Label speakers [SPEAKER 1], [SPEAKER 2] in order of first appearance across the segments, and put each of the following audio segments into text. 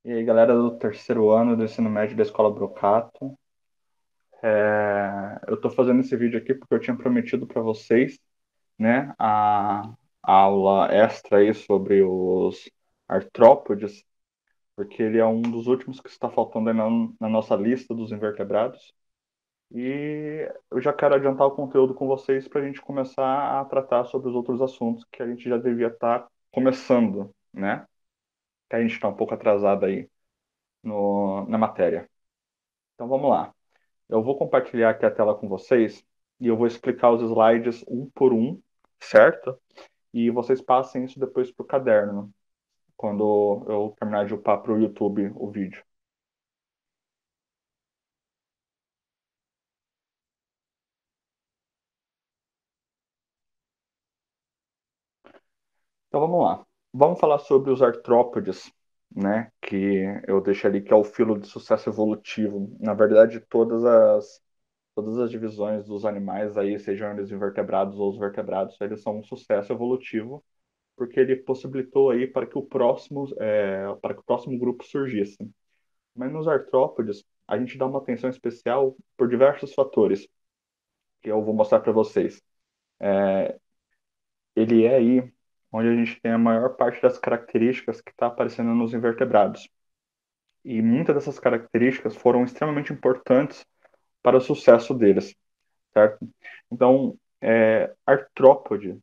[SPEAKER 1] E aí, galera do terceiro ano do ensino médio da Escola Brocato. Eu estou fazendo esse vídeo aqui porque eu tinha prometido para vocês, né, a aula extra aí sobre os artrópodes, porque ele é um dos últimos que está faltando aí na nossa lista dos invertebrados. E eu já quero adiantar o conteúdo com vocês para a gente começar a tratar sobre os outros assuntos que a gente já devia estar começando, né? Que a gente está um pouco atrasado aí na matéria. Então vamos lá. Eu vou compartilhar aqui a tela com vocês e eu vou explicar os slides um por um, certo? E vocês passem isso depois para o caderno, quando eu terminar de upar para o YouTube o vídeo. Então vamos lá. Vamos falar sobre os artrópodes, né? Que eu deixei ali que é o filo de sucesso evolutivo. Na verdade, todas as divisões dos animais aí, sejam eles invertebrados ou os vertebrados, eles são um sucesso evolutivo porque ele possibilitou aí para que o próximo grupo surgisse. Mas nos artrópodes, a gente dá uma atenção especial por diversos fatores, que eu vou mostrar para vocês. Ele é aí onde a gente tem a maior parte das características que está aparecendo nos invertebrados. E muitas dessas características foram extremamente importantes para o sucesso deles, certo? Então, artrópode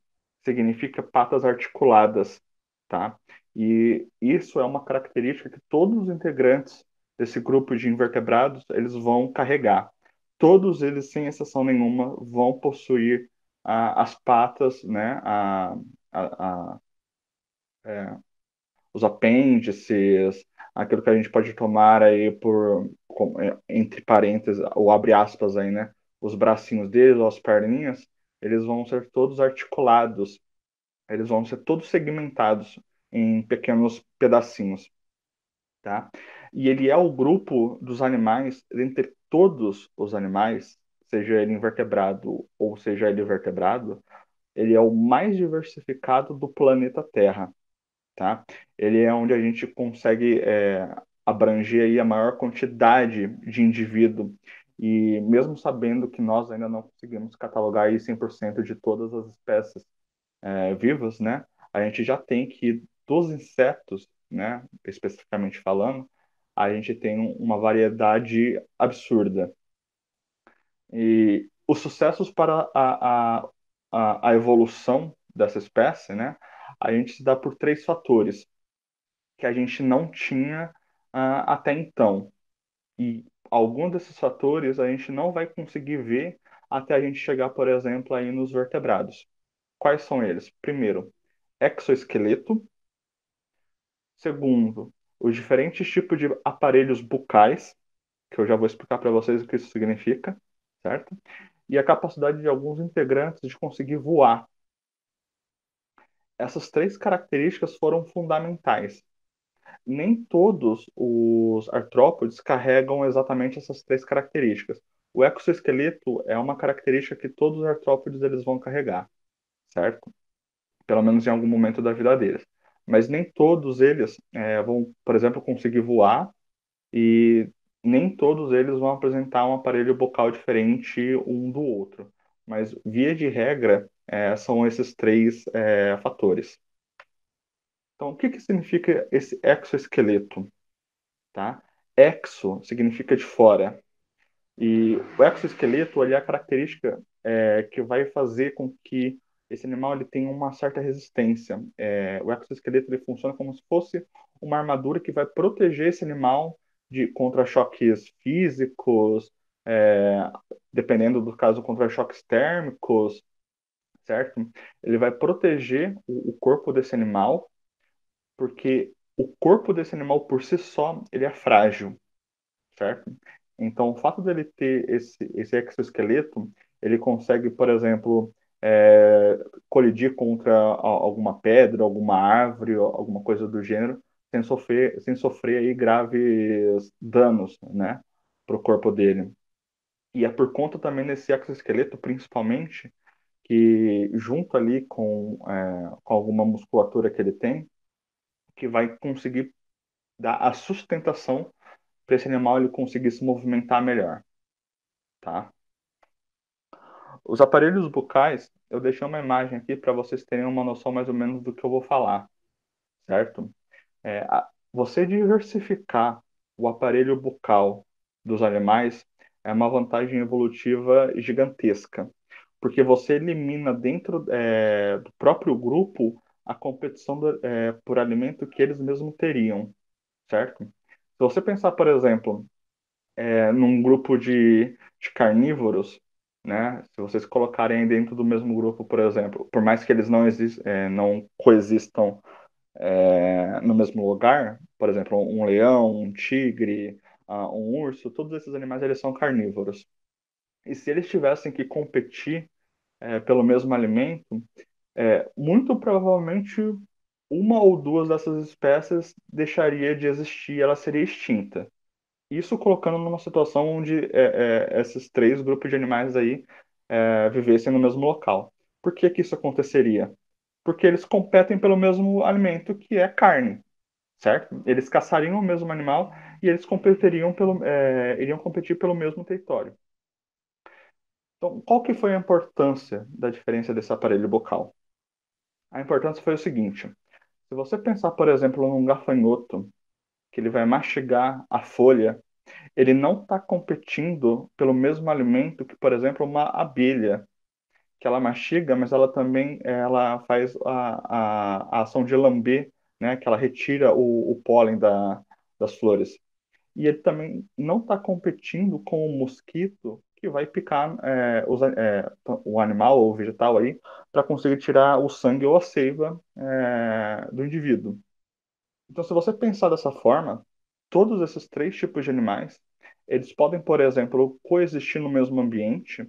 [SPEAKER 1] significa patas articuladas, tá? E isso é uma característica que todos os integrantes desse grupo de invertebrados eles vão carregar. Todos eles, sem exceção nenhuma, vão possuir as patas, né? A, a- os apêndices, aquilo que a gente pode tomar aí entre parênteses, ou abre aspas aí, né? Os bracinhos deles, ou as perninhas, eles vão ser todos articulados, eles vão ser todos segmentados em pequenos pedacinhos, tá? E ele é o grupo dos animais, entre todos os animais, seja ele invertebrado ou seja ele vertebrado, ele é o mais diversificado do planeta Terra, tá? Ele é onde a gente consegue abranger aí a maior quantidade de indivíduo e mesmo sabendo que nós ainda não conseguimos catalogar aí 100% de todas as espécies vivas, né? A gente já tem que dos insetos, né, especificamente falando, a gente tem uma variedade absurda. E os sucessos para a evolução dessa espécie, né, a gente se dá por três fatores que a gente não tinha até então. E algum desses fatores a gente não vai conseguir ver até a gente chegar, por exemplo, aí nos vertebrados. Quais são eles? Primeiro, exoesqueleto. Segundo, os diferentes tipos de aparelhos bucais, que eu já vou explicar para vocês o que isso significa, certo? E a capacidade de alguns integrantes de conseguir voar. Essas três características foram fundamentais. Nem todos os artrópodes carregam exatamente essas três características. O exoesqueleto é uma característica que todos os artrópodes eles vão carregar, certo? Pelo menos em algum momento da vida deles. Mas nem todos eles vão, por exemplo, conseguir voar e nem todos eles vão apresentar um aparelho bucal diferente um do outro. Mas, via de regra, são esses três fatores. Então, o que que significa esse exoesqueleto? Tá? Exo significa de fora. E o exoesqueleto ele é a característica que vai fazer com que esse animal ele tenha uma certa resistência. O exoesqueleto ele funciona como se fosse uma armadura que vai proteger esse animal contra choques físicos, é, dependendo do caso, contra choques térmicos, certo? Ele vai proteger o corpo desse animal, porque o corpo desse animal por si só ele é frágil, certo? Então, o fato dele ter esse exoesqueleto, ele consegue, por exemplo, colidir contra alguma pedra, alguma árvore, alguma coisa do gênero, sem sofrer aí graves danos, né, para o corpo dele. E é por conta também desse exoesqueleto, principalmente, que junto ali com alguma musculatura que ele tem, que vai conseguir dar a sustentação para esse animal ele conseguir se movimentar melhor, tá? Os aparelhos bucais, eu deixei uma imagem aqui para vocês terem uma noção mais ou menos do que eu vou falar, certo? Você diversificar o aparelho bucal dos animais é uma vantagem evolutiva gigantesca, porque você elimina dentro do próprio grupo a competição por alimento que eles mesmos teriam, certo? Se você pensar, por exemplo, num grupo de carnívoros, né? Se vocês colocarem dentro do mesmo grupo, por exemplo, por mais que eles não coexistam no mesmo lugar, por exemplo, um leão, um tigre, um urso, todos esses animais eles são carnívoros. E se eles tivessem que competir pelo mesmo alimento, muito provavelmente uma ou duas dessas espécies deixaria de existir, ela seria extinta. Isso colocando numa situação onde esses três grupos de animais aí vivessem no mesmo local. Por que que isso aconteceria? Porque eles competem pelo mesmo alimento, que é carne, certo? Eles caçariam o mesmo animal e eles iriam competir pelo mesmo território. Então, qual que foi a importância da diferença desse aparelho bucal? A importância foi o seguinte: se você pensar, por exemplo, num gafanhoto, que ele vai mastigar a folha, ele não está competindo pelo mesmo alimento que, por exemplo, uma abelha, que ela mastiga, mas ela também ela faz a ação de lamber, né, que ela retira o pólen das flores. E ele também não está competindo com o mosquito que vai picar o animal ou o vegetal aí para conseguir tirar o sangue ou a seiva do indivíduo. Então, se você pensar dessa forma, todos esses três tipos de animais, eles podem, por exemplo, coexistir no mesmo ambiente,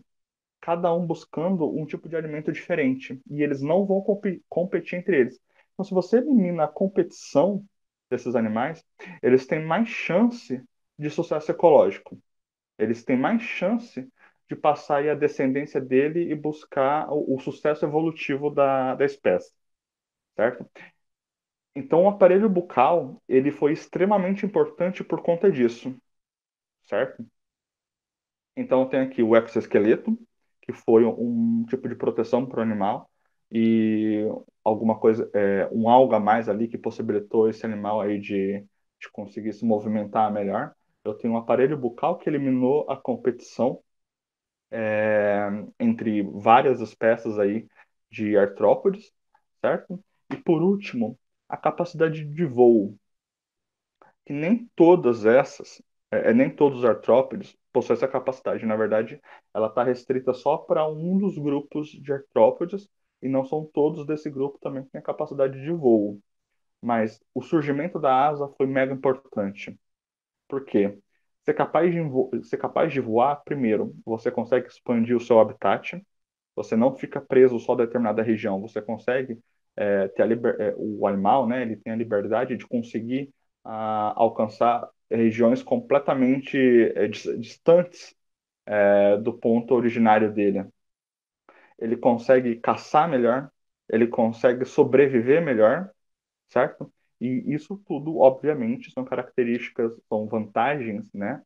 [SPEAKER 1] cada um buscando um tipo de alimento diferente, e eles não vão competir entre eles. Então, se você elimina a competição desses animais, eles têm mais chance de sucesso ecológico. Eles têm mais chance de passar aí a descendência dele e buscar o sucesso evolutivo da espécie, certo? Então, o aparelho bucal, ele foi extremamente importante por conta disso, certo? Então, tem aqui o exoesqueleto, que foi um tipo de proteção para o animal, e alguma coisa, um algo a mais ali que possibilitou esse animal aí de conseguir se movimentar melhor. Eu tenho um aparelho bucal que eliminou a competição entre várias espécies aí de artrópodes, certo? E por último, a capacidade de voo, que nem todas essas, nem todos os artrópodes possuem essa capacidade. Na verdade, ela está restrita só para um dos grupos de artrópodes e não são todos desse grupo também que têm a capacidade de voo. Mas o surgimento da asa foi mega importante. Por quê? Ser capaz de voar, primeiro, você consegue expandir o seu habitat, você não fica preso só a determinada região, você consegue o animal, né, ele tem a liberdade de conseguir alcançar regiões completamente distantes do ponto originário dele. Ele consegue caçar melhor, ele consegue sobreviver melhor, certo? E isso tudo, obviamente, são características, são vantagens, né,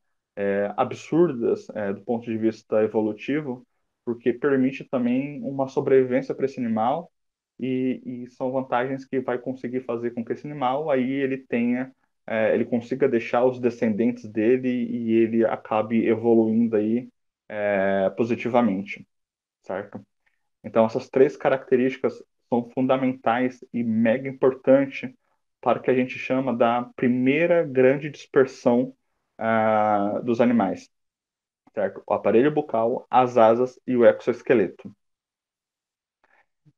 [SPEAKER 1] absurdas, do ponto de vista evolutivo, porque permite também uma sobrevivência para esse animal e são vantagens que vai conseguir fazer com que esse animal aí ele consiga deixar os descendentes dele e ele acabe evoluindo aí positivamente, certo? Então, essas três características são fundamentais e mega importantes para o que a gente chama da primeira grande dispersão dos animais, certo? O aparelho bucal, as asas e o exoesqueleto.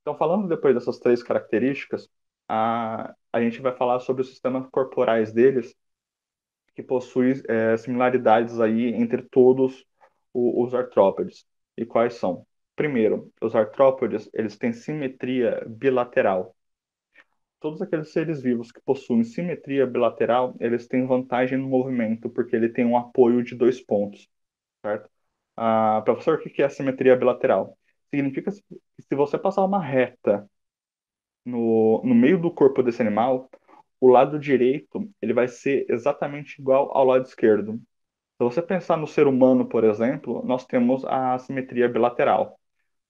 [SPEAKER 1] Então, falando depois dessas três características, a gente vai falar sobre os sistemas corporais deles, que possuem similaridades aí entre todos os artrópodes. E quais são? Primeiro, os artrópodes, eles têm simetria bilateral. Todos aqueles seres vivos que possuem simetria bilateral, eles têm vantagem no movimento, porque ele tem um apoio de dois pontos, certo? Professor, o que é a simetria bilateral? Significa que se você passar uma reta no meio do corpo desse animal, o lado direito ele vai ser exatamente igual ao lado esquerdo. Se você pensar no ser humano, por exemplo, nós temos a simetria bilateral.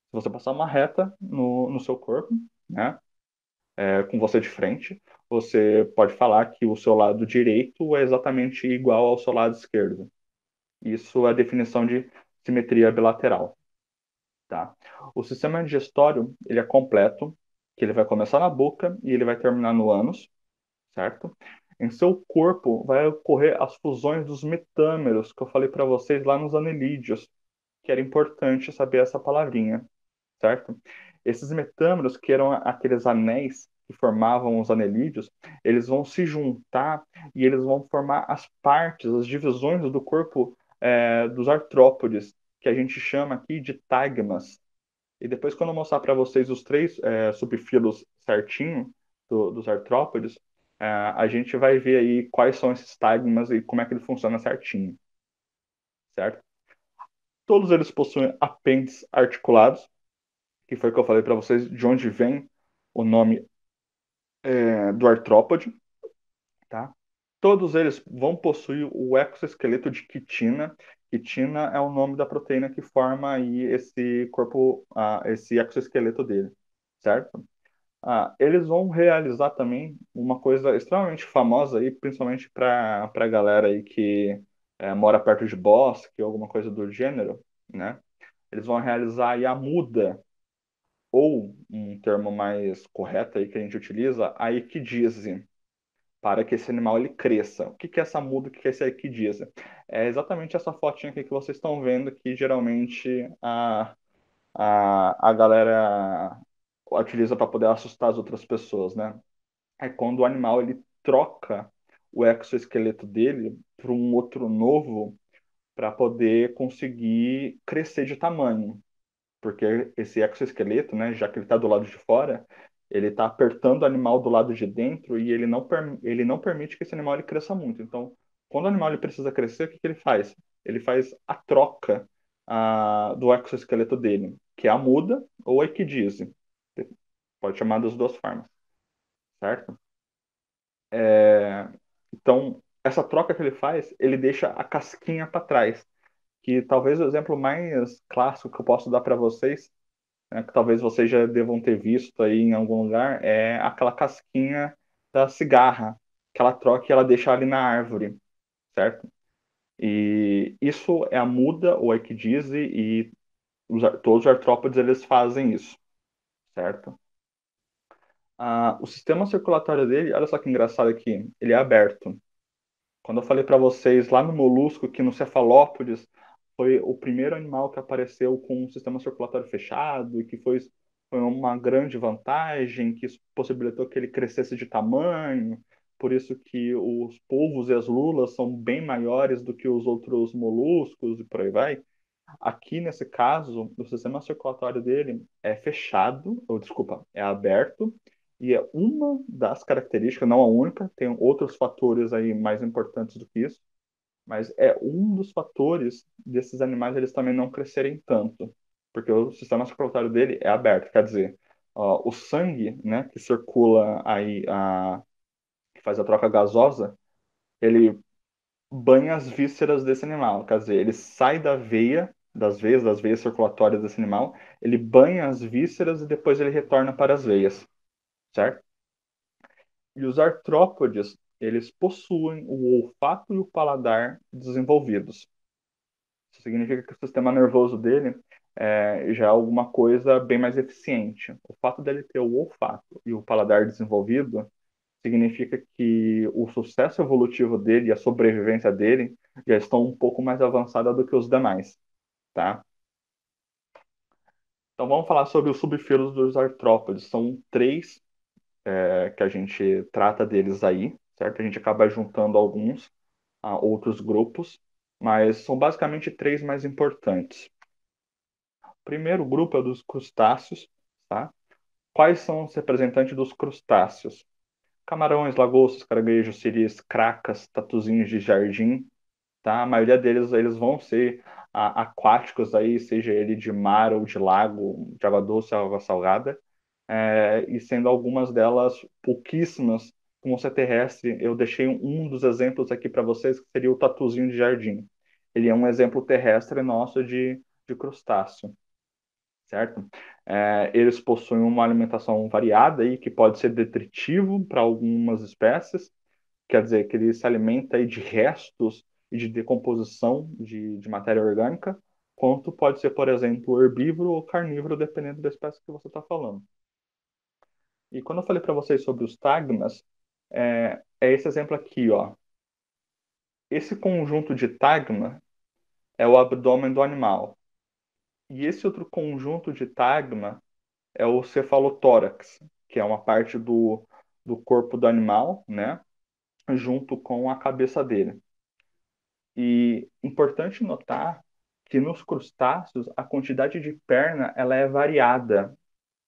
[SPEAKER 1] Se você passar uma reta no seu corpo, né, com você de frente, você pode falar que o seu lado direito é exatamente igual ao seu lado esquerdo. Isso é a definição de simetria bilateral. Tá? O sistema digestório ele é completo, que ele vai começar na boca e ele vai terminar no ânus, certo? Em seu corpo vai ocorrer as fusões dos metâmeros que eu falei para vocês lá nos anelídeos, que era importante saber essa palavrinha, certo? Esses metâmeros, que eram aqueles anéis que formavam os anelídeos, eles vão se juntar e eles vão formar as partes, as divisões do corpo dos artrópodes, que a gente chama aqui de tagmas. E depois, quando eu mostrar para vocês os três subfilos certinho dos artrópodes, a gente vai ver aí quais são esses tagmas e como é que ele funciona certinho, certo? Todos eles possuem apêndices articulados, que foi o que eu falei para vocês, de onde vem o nome do artrópode, tá? Todos eles vão possuir o exoesqueleto de quitina. Quitina é o nome da proteína que forma aí esse corpo, esse exoesqueleto dele, certo? Eles vão realizar também uma coisa extremamente famosa aí, principalmente para a galera aí que mora perto de bosque ou alguma coisa do gênero, né? Eles vão realizar aí a muda, ou um termo mais correto aí que a gente utiliza, a equidise, para que esse animal ele cresça. O que que é essa muda, o que que é essa equidise? É exatamente essa fotinha aqui que vocês estão vendo, que geralmente a galera utiliza para poder assustar as outras pessoas, né? É quando o animal ele troca o exoesqueleto dele para um outro novo para poder conseguir crescer de tamanho. Porque esse exoesqueleto, né, já que ele está do lado de fora, ele está apertando o animal do lado de dentro e ele não permite que esse animal ele cresça muito. Então, quando o animal ele precisa crescer, o que que ele faz? Ele faz a troca do exoesqueleto dele, que é a muda ou a equidise. Pode chamar das duas formas, certo? Então, essa troca que ele faz, ele deixa a casquinha para trás. Que talvez o exemplo mais clássico que eu posso dar para vocês, né, que talvez vocês já devam ter visto aí em algum lugar, é aquela casquinha da cigarra, que ela troca e ela deixa ali na árvore, certo? E isso é a muda, ou equidise, e todos os artrópodes eles fazem isso, certo? O sistema circulatório dele, olha só que engraçado aqui, ele é aberto. Quando eu falei para vocês lá no molusco que no cefalópodes foi o primeiro animal que apareceu com um sistema circulatório fechado e que foi uma grande vantagem, que isso possibilitou que ele crescesse de tamanho, por isso que os polvos e as lulas são bem maiores do que os outros moluscos e por aí vai. Aqui, nesse caso, o sistema circulatório dele é fechado, ou desculpa, é aberto, e é uma das características, não a única, tem outros fatores aí mais importantes do que isso, mas é um dos fatores desses animais eles também não crescerem tanto, porque o sistema circulatório dele é aberto, quer dizer, o sangue, né, que circula aí, que faz a troca gasosa, ele banha as vísceras desse animal. Quer dizer, ele sai da veia, das veias circulatórias desse animal, ele banha as vísceras e depois ele retorna para as veias, certo? E os artrópodes, eles possuem o olfato e o paladar desenvolvidos. Isso significa que o sistema nervoso dele já é alguma coisa bem mais eficiente. O fato dele ter o olfato e o paladar desenvolvido significa que o sucesso evolutivo dele e a sobrevivência dele já estão um pouco mais avançada do que os demais, tá? Então vamos falar sobre os subfilos dos artrópodes. São três que a gente trata deles aí, certo? A gente acaba juntando alguns a outros grupos, mas são basicamente três mais importantes. O primeiro grupo é dos crustáceos, tá? Quais são os representantes dos crustáceos? Camarões, lagostas, caranguejos, siris, cracas, tatuzinhos de jardim, tá? A maioria deles eles vão ser aquáticos aí, seja ele de mar ou de lago, de água doce ou água salgada, e sendo algumas delas pouquíssimas como você é terrestre, eu deixei um dos exemplos aqui para vocês, que seria o tatuzinho de jardim. Ele é um exemplo terrestre nosso de crustáceo, certo? Eles possuem uma alimentação variada aí, que pode ser detritivo para algumas espécies, quer dizer que ele se alimenta aí de restos e de decomposição de matéria orgânica, quanto pode ser, por exemplo, herbívoro ou carnívoro, dependendo da espécie que você está falando. E quando eu falei para vocês sobre os tagmas, é esse exemplo aqui, ó. Esse conjunto de tagma é o abdômen do animal. E esse outro conjunto de tagma é o cefalotórax, que é uma parte do corpo do animal, né? Junto com a cabeça dele. E importante notar que nos crustáceos a quantidade de perna ela é variada.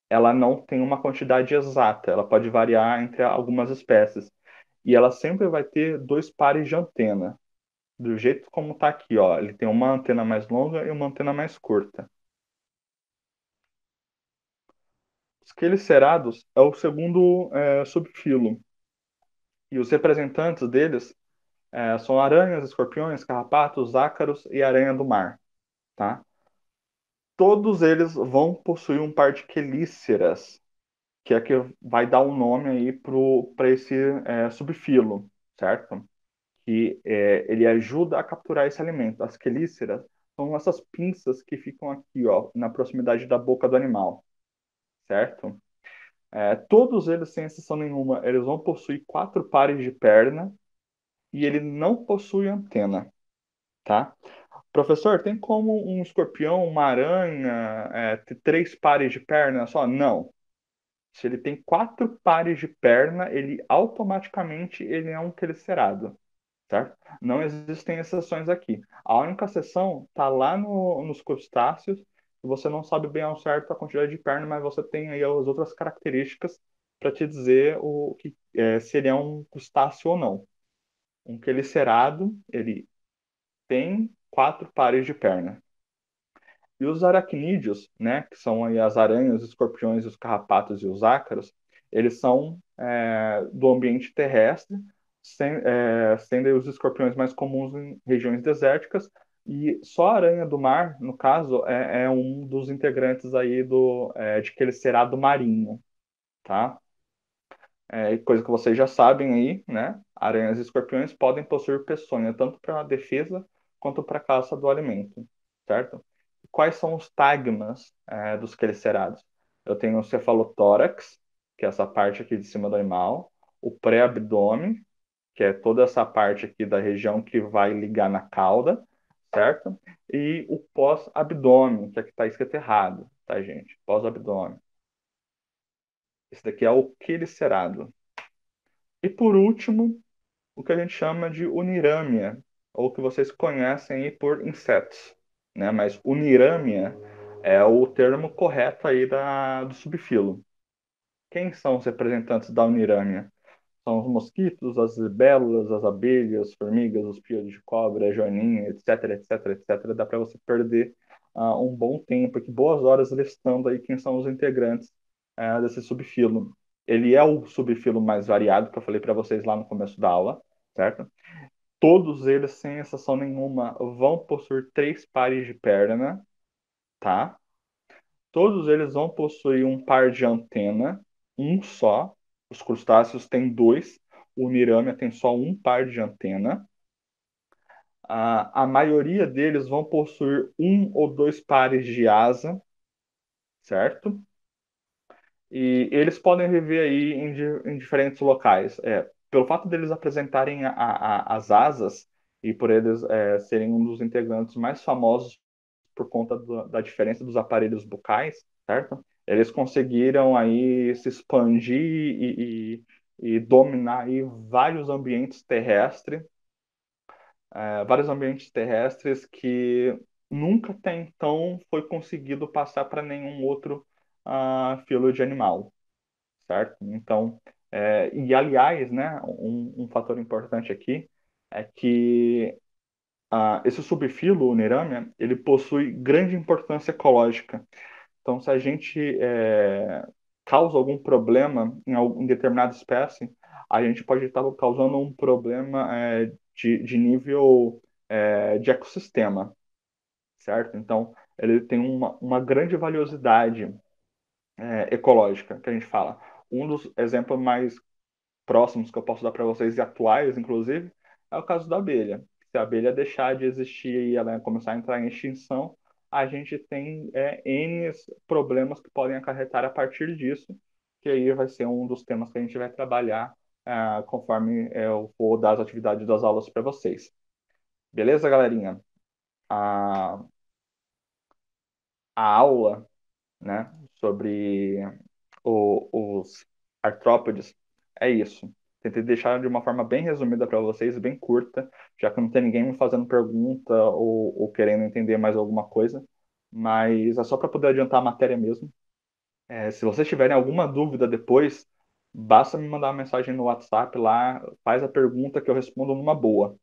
[SPEAKER 1] Ela não tem uma quantidade exata, ela pode variar entre algumas espécies. E ela sempre vai ter dois pares de antena, do jeito como está aqui, ó. Ele tem uma antena mais longa e uma antena mais curta. Os quelicerados é o segundo subfilo. E os representantes deles são aranhas, escorpiões, carrapatos, ácaros e aranha do mar, tá? Todos eles vão possuir um par de quelíceras, que é que vai dar um nome aí para esse subfilo, certo? Que ele ajuda a capturar esse alimento. As quelíceras são essas pinças que ficam aqui, ó, na proximidade da boca do animal, certo? Todos eles, sem exceção nenhuma, eles vão possuir quatro pares de perna e ele não possui antena, tá? Professor, tem como um escorpião, uma aranha, ter três pares de perna só? Não. Se ele tem quatro pares de perna, ele automaticamente ele é um quelicerado, certo? Não existem exceções aqui. A única exceção está lá nos crustáceos, que você não sabe bem ao certo a quantidade de perna, mas você tem aí as outras características para te dizer se ele é um crustáceo ou não. Um quelicerado, ele tem quatro pares de perna. E os aracnídeos, né, que são aí as aranhas, os escorpiões, os carrapatos e os ácaros, eles são do ambiente terrestre, sendo aí os escorpiões mais comuns em regiões desérticas, e só a aranha do mar, no caso, é um dos integrantes aí de quelicerado marinho, tá? Coisa que vocês já sabem aí, né? Aranhas e escorpiões podem possuir peçonha tanto para defesa quanto para caça do alimento, certo? Quais são os tagmas dos quelicerados? Eu tenho o cefalotórax, que é essa parte aqui de cima do animal, o pré-abdômen, que é toda essa parte aqui da região que vai ligar na cauda, certo? E o pós-abdômen, que aqui está escrito errado, tá, gente? Pós-abdômen. Esse daqui é o quelicerado. E por último, o que a gente chama de unirâmia, ou que vocês conhecem aí por insetos, né? Mas unirâmia é o termo correto aí do subfilo. Quem são os representantes da unirâmia? São os mosquitos, as libélulas, as abelhas, as formigas, os piolhos de cobra, a joaninha, etc, etc, etc. Dá para você perder um bom tempo, aqui, boas horas listando aí quem são os integrantes desse subfilo. Ele é o subfilo mais variado que eu falei para vocês lá no começo da aula, certo? Todos eles, sem exceção nenhuma, vão possuir três pares de perna, tá? Todos eles vão possuir um par de antena, um só. Os crustáceos têm dois, o Miramia tem só um par de antena. A maioria deles vão possuir um ou dois pares de asa, certo? E eles podem viver aí em diferentes locais. Pelo fato deles apresentarem as asas e por eles serem um dos integrantes mais famosos por conta da diferença dos aparelhos bucais, certo? Eles conseguiram aí se expandir e dominar aí vários ambientes terrestres que nunca até então foi conseguido passar para nenhum outro filo de animal, certo? Então, e aliás, né, um fator importante aqui é que esse subfilo, o Neramia, ele possui grande importância ecológica. Então, se a gente causa algum problema em determinada espécie, a gente pode estar causando um problema de nível de ecossistema, certo? Então, ele tem uma grande valiosidade ecológica, que a gente fala. Um dos exemplos mais próximos que eu posso dar para vocês, e atuais, inclusive, é o caso da abelha. Se a abelha deixar de existir e ela começar a entrar em extinção, a gente tem N problemas que podem acarretar a partir disso, que aí vai ser um dos temas que a gente vai trabalhar conforme eu for dar as atividades das aulas para vocês. Beleza, galerinha? A, a aula, né, sobre os artrópodes, é isso. Tentei deixar de uma forma bem resumida para vocês, bem curta, já que não tem ninguém me fazendo pergunta ou querendo entender mais alguma coisa. Mas é só para poder adiantar a matéria mesmo. Se vocês tiverem alguma dúvida depois, basta me mandar uma mensagem no WhatsApp lá, faz a pergunta que eu respondo numa boa.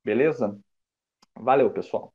[SPEAKER 1] Beleza? Valeu, pessoal.